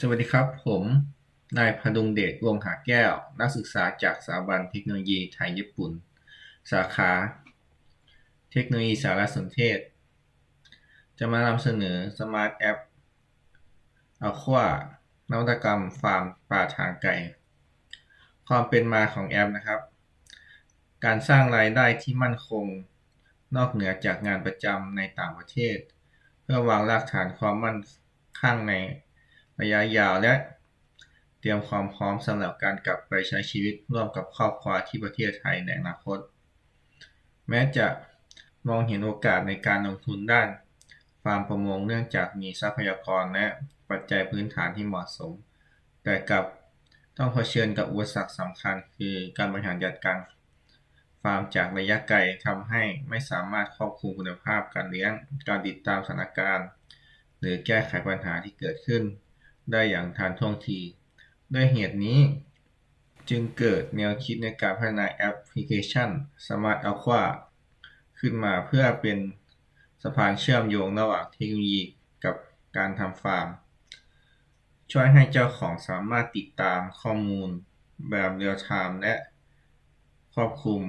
สวัสดีครับผมนายพดุงเดชวงศ์หาแก้วนักศึกษาจากสถาบันเทคโนโลยีไทยญี่ปุ่นสาขาเทคโนโลยีสารสนเทศจะมานำเสนอสมาร์ทแอป Aqua นวัตกรรมฟาร์มปลาทางไกลความเป็นมาของแอปนะครับการสร้างรายได้ที่มั่นคงนอกเหนือจากงานประจำในต่างประเทศเพื่อวางรากฐานความมั่นคั่งในระยะยาวและเตรียมความพร้อมสำหรับการกลับไปใช้ชีวิตร่วมกับครอบครัวที่ประเทศไทยในอนาคตแม้จะมองเห็นโอกาสในการลงทุนด้านฟาร์มประมงเนื่องจากมีทรัพยากรและปัจจัยพื้นฐานที่เหมาะสมแต่กลับต้องเผชิญกับอุปสรรคสำคัญคือการบริหารจัดการฟาร์มจากระยะไกลทำให้ไม่สามารถควบคุมคุณภาพการเลี้ยงการติดตามสถานการณ์หรือแก้ไขปัญหาที่เกิดขึ้นได้อย่างทันท่วงทีด้วยเหตุนี้จึงเกิดแนวคิดในการพัฒนาแอปพลิเคชัน Smart Aqua ขึ้นมาเพื่อเป็นสะพานเชื่อมโยงระหว่างเทคโนโลยีกับการทำฟาร์ม ช่วยให้เจ้าของสามารถติดตามข้อมูลแบบเรียลไทม์และควบคุม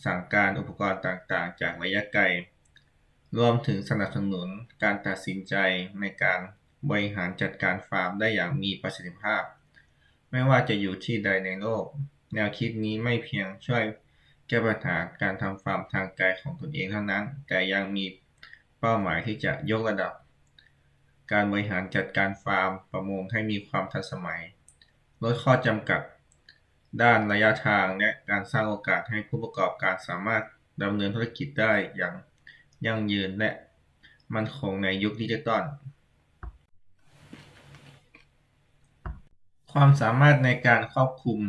สั่งการอุปกรณ์ต่างๆจากระยะไกลรวมถึงสนับสนุนการตัดสินใจในการบริหารจัดการฟาร์มได้อย่างมีประสิทธิภาพไม่ว่าจะอยู่ที่ใดในโลกแนวคิดนี้ไม่เพียงช่วยแก้ปัญหาการทำฟาร์มทางไกลของตนเองเท่านั้นแต่ยังมีเป้าหมายที่จะยกระดับการบริหารจัดการฟาร์มประมงให้มีความทันสมัยลดข้อจำกัดด้านระยะทางและการสร้างโอกาสให้ผู้ประกอบการสามารถดำเนินธุรกิจได้อย่างยั่งยืนและมั่นคงในยุคดิจิทัลความสามารถในการครอบคลุม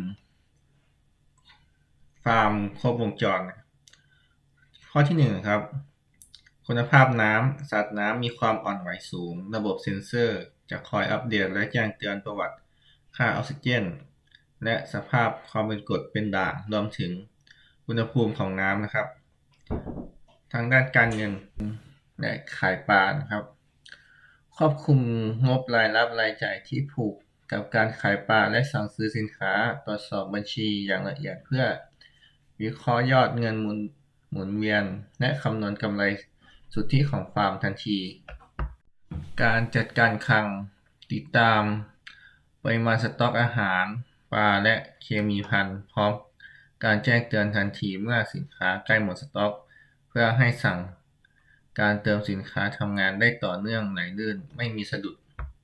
ฟาร์มครบวงจรข้อที่1ครับคุณภาพน้ำสัตว์น้ำมีความอ่อนไหวสูงระบบเซ็นเซอร์จะคอยอัปเดตและแจ้งเตือนประวัติค่าออกซิเจนและสภาพความเป็นกรดเป็นด่างรวมถึงอุณหภูมิของน้ำนะครับทางด้านการเงินและขายปลานะครับควบคุมงบรายรับรายจ่ายที่ผูกกับการขายปลาและสั่งซื้อสินค้าตรวจสอบบัญชีอย่างละเอียดเพื่อวิเคราะห์ยอดเงินหมุนเวียนและคำนวณกำไรสุทธิของฟาร์มทันทีการจัดการคลังติดตามปริมาณสต็อกอาหารปลาและเคมีภัณฑ์พร้อมการแจ้งเตือนทันทีเมื่อสินค้าใกล้หมดสต็อกเพื่อให้สั่งการเติมสินค้าทำงานได้ต่อเนื่องไหลลื่นไม่มีสะดุด